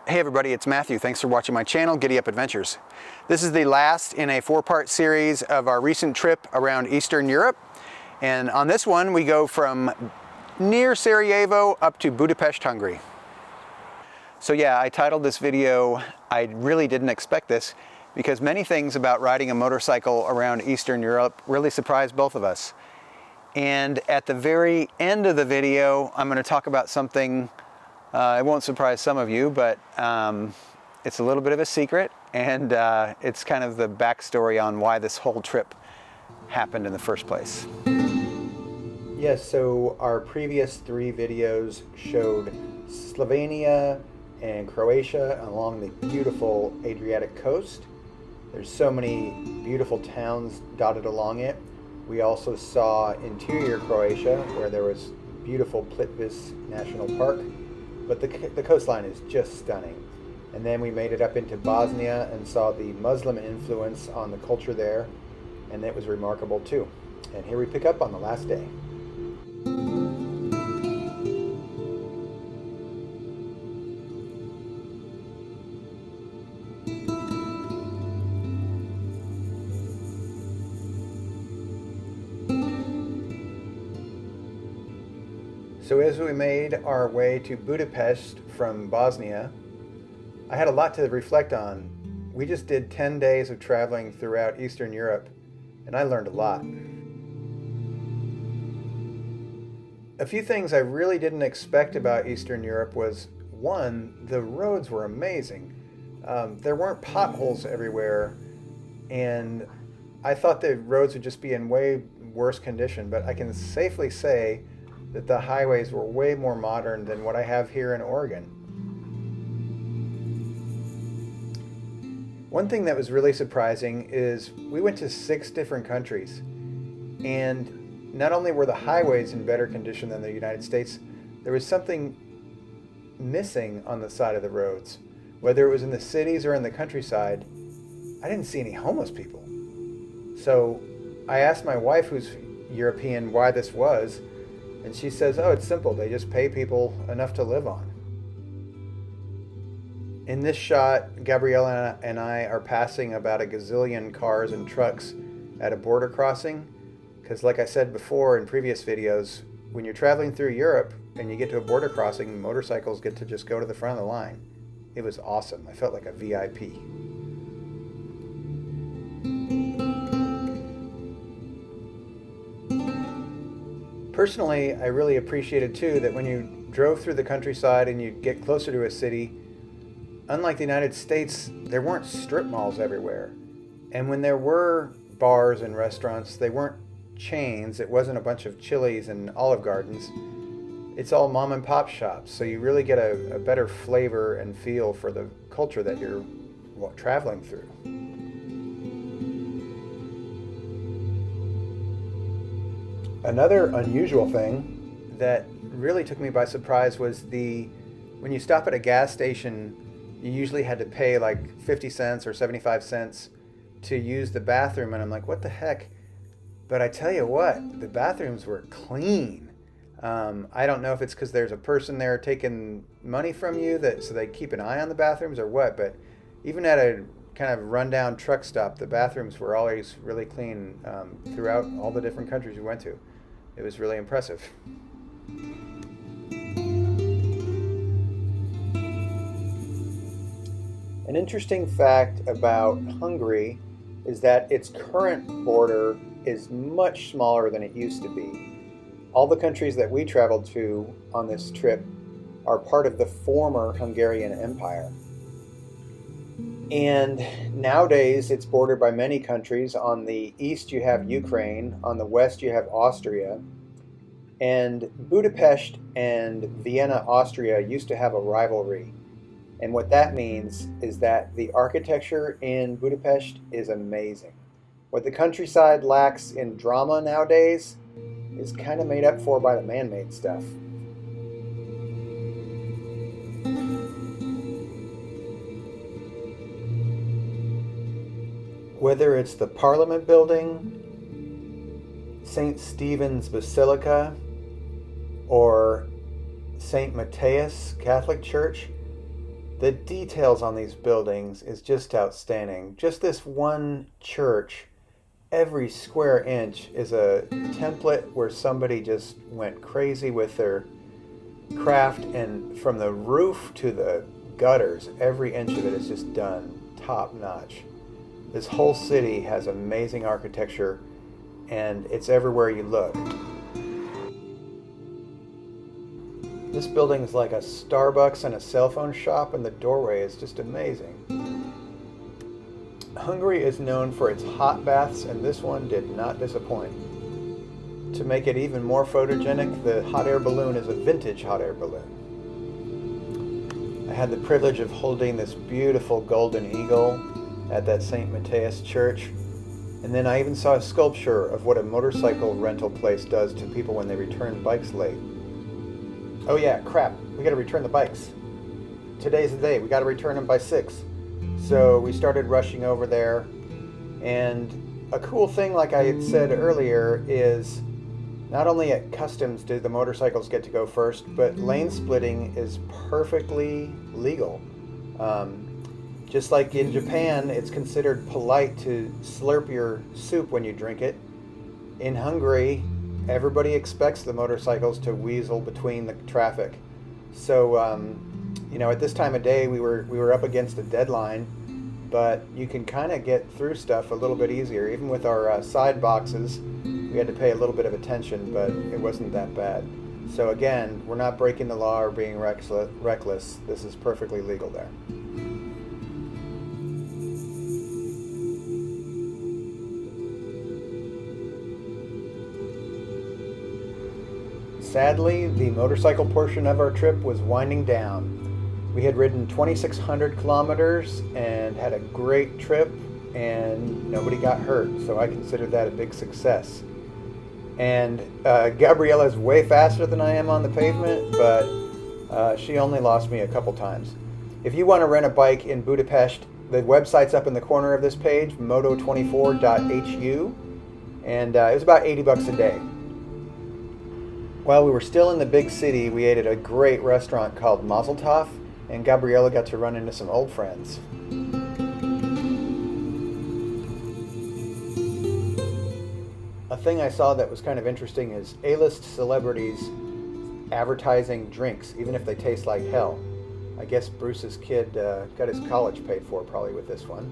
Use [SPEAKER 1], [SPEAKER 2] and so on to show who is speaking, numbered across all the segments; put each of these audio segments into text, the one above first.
[SPEAKER 1] Hey everybody, it's Matthew. Thanks for watching my channel, Giddy Up Adventures. This is the last in a 4-part series of our recent trip around Eastern Europe. And on this one, we go from near Sarajevo up to Budapest, Hungary. So yeah, I titled this video, I really didn't expect this, because many things about riding a motorcycle around Eastern Europe really surprised both of us. And at the very end of the video, I'm going to talk about something it won't surprise some of you, but it's a little bit of a secret, and it's kind of the backstory on why this whole trip happened in the first place. Yes, so our previous 3 videos showed Slovenia and Croatia along the beautiful Adriatic coast. There's so many beautiful towns dotted along it. We also saw interior Croatia, where there was beautiful Pt4 National Park. But the coastline is just stunning. And then we made it up into Bosnia and saw the Muslim influence on the culture there, and it was remarkable too. And here we pick up on the last day. So as we made our way to Budapest from Bosnia, I had a lot to reflect on. We just did 10 days of traveling throughout Eastern Europe, and I learned a lot. A few things I really didn't expect about Eastern Europe was, one, the roads were amazing. There weren't potholes everywhere, and I thought the roads would just be in way worse condition, but I can safely say that the highways were way more modern than what I have here in Oregon. One thing that was really surprising is we went to 6 different countries, and not only were the highways in better condition than the United States, there was something missing on the side of the roads. Whether it was in the cities or in the countryside, I didn't see any homeless people. So I asked my wife, who's European, why this was. And she says, oh, it's simple. They just pay people enough to live on. In this shot, Gabriella and I are passing about a gazillion cars and trucks at a border crossing. Because like I said before in previous videos, when you're traveling through Europe and you get to a border crossing, motorcycles get to just go to the front of the line. It was awesome. I felt like a VIP. Personally, I really appreciated too that when you drove through the countryside and you'd get closer to a city, unlike the United States, there weren't strip malls everywhere. And when there were bars and restaurants, they weren't chains. It wasn't a bunch of Chili's and Olive Gardens. It's all mom and pop shops. So you really get a better flavor and feel for the culture that you're traveling through. Another unusual thing that really took me by surprise was when you stop at a gas station, you usually had to pay like 50 cents or 75 cents to use the bathroom. And I'm like, what the heck? But I tell you what, the bathrooms were clean. I don't know if it's because there's a person there taking money from you so they keep an eye on the bathrooms or what, but even at a kind of rundown truck stop, the bathrooms were always really clean throughout all the different countries we went to. It was really impressive. An interesting fact about Hungary is that its current border is much smaller than it used to be. All the countries that we traveled to on this trip are part of the former Hungarian Empire. And nowadays it's bordered by many countries. On the east you have Ukraine, on the west you have Austria, and Budapest and Vienna, Austria used to have a rivalry. And what that means is that the architecture in Budapest is amazing. What the countryside lacks in drama nowadays is kind of made up for by the man-made stuff. Whether it's the Parliament building, St. Stephen's Basilica, or St. Matthias Catholic Church, The details on these buildings is just outstanding. Just this one church, every square inch is a template where somebody just went crazy with their craft, and from the roof to the gutters, every inch of it is just done top notch. This whole city has amazing architecture, and it's everywhere you look. This building is like a Starbucks and a cell phone shop, and the doorway is just amazing. Hungary is known for its hot baths, and this one did not disappoint. To make it even more photogenic, the hot air balloon is a vintage hot air balloon. I had the privilege of holding this beautiful golden eagle at that St. Matthias church, and then I even saw a sculpture of what a motorcycle rental place does to people when they return bikes late. Oh yeah, crap, we gotta return the bikes. Today's the day, we gotta return them by 6. So we started rushing over there, and a cool thing, like I had said earlier, is not only at customs do the motorcycles get to go first, but lane splitting is perfectly legal. Just like in Japan, it's considered polite to slurp your soup when you drink it. In Hungary, everybody expects the motorcycles to weasel between the traffic. So, at this time of day, we were up against a deadline, but you can kind of get through stuff a little bit easier. Even with our side boxes, we had to pay a little bit of attention, but it wasn't that bad. So again, we're not breaking the law or being reckless. This is perfectly legal there. Sadly, the motorcycle portion of our trip was winding down. We had ridden 2,600 kilometers and had a great trip, and nobody got hurt, so I consider that a big success. And Gabriella's way faster than I am on the pavement, but she only lost me a couple times. If you want to rent a bike in Budapest, the website's up in the corner of this page, moto24.hu, and it was about $80 a day. While we were still in the big city, we ate at a great restaurant called Mazeltov, and Gabriella got to run into some old friends. A thing I saw that was kind of interesting is A-list celebrities advertising drinks, even if they taste like hell. I guess Bruce's kid got his college paid for probably with this one.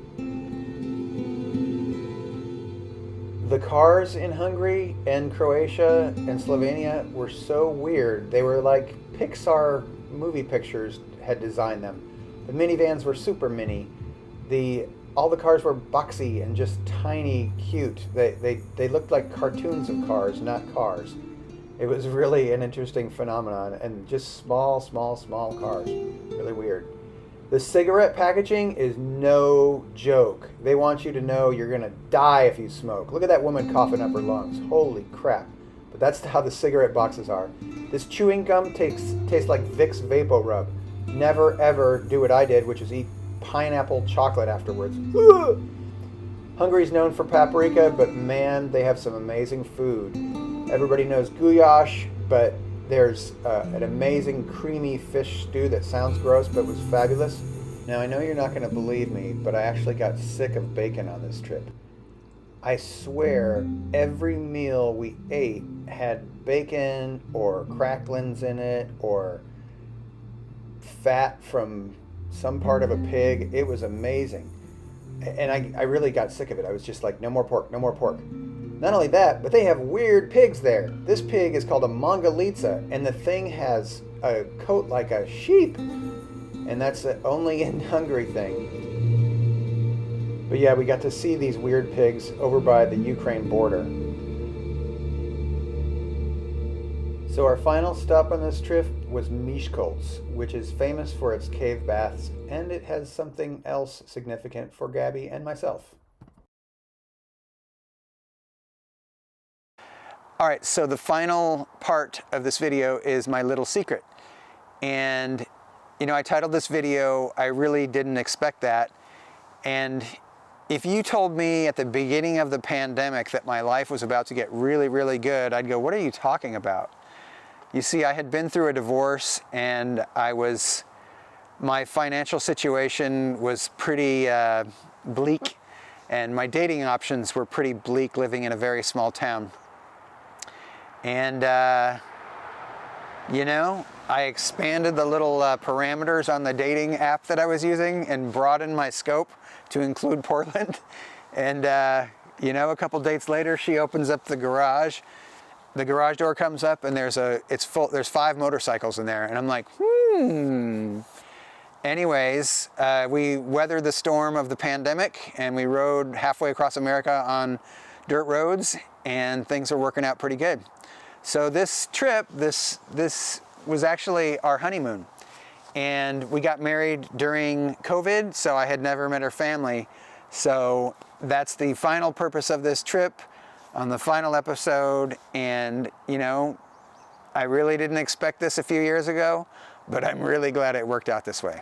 [SPEAKER 1] The cars in Hungary and Croatia and Slovenia were so weird. They were like Pixar movie pictures had designed them. The minivans were super mini. All the cars were boxy and just tiny, cute. They looked like cartoons of cars, not cars. It was really an interesting phenomenon, and just small cars. Really weird. The cigarette packaging is no joke. They want you to know you're gonna die if you smoke. Look at that woman coughing up her lungs. Holy crap. But that's how the cigarette boxes are. This chewing gum tastes like Vicks Vapo Rub. Never ever do what I did, which is eat pineapple chocolate afterwards. Hungary's known for paprika, but man, they have some amazing food. Everybody knows goulash, but there's an amazing creamy fish stew that sounds gross but was fabulous. Now I know you're not going to believe me, but I actually got sick of bacon on this trip. I swear every meal we ate had bacon or cracklings in it or fat from some part of a pig. It was amazing. And I really got sick of it. I was just like, no more pork, no more pork. Not only that, but they have weird pigs there. This pig is called a mongolica, and the thing has a coat like a sheep. And that's an only in Hungary thing. But yeah, we got to see these weird pigs over by the Ukraine border. So our final stop on this trip was Miskolc, which is famous for its cave baths, and it has something else significant for Gabby and myself. All right, so the final part of this video is my little secret. And, I titled this video, I really didn't expect that. And if you told me at the beginning of the pandemic that my life was about to get really, really good, I'd go, what are you talking about? You see, I had been through a divorce, and I was my financial situation was pretty bleak, and my dating options were pretty bleak living in a very small town. And you know, I expanded the little parameters on the dating app that I was using and broadened my scope to include Portland. And you know, a couple dates later, she opens up the garage. The garage door comes up, and there's 5 motorcycles in there, and I'm like, Anyways, we weathered the storm of the pandemic, and we rode halfway across America on dirt roads, and things are working out pretty good. So this trip, this was actually our honeymoon, and we got married during COVID, so I had never met her family. So that's the final purpose of this trip on the final episode. And you know, I really didn't expect this a few years ago, but I'm really glad it worked out this way.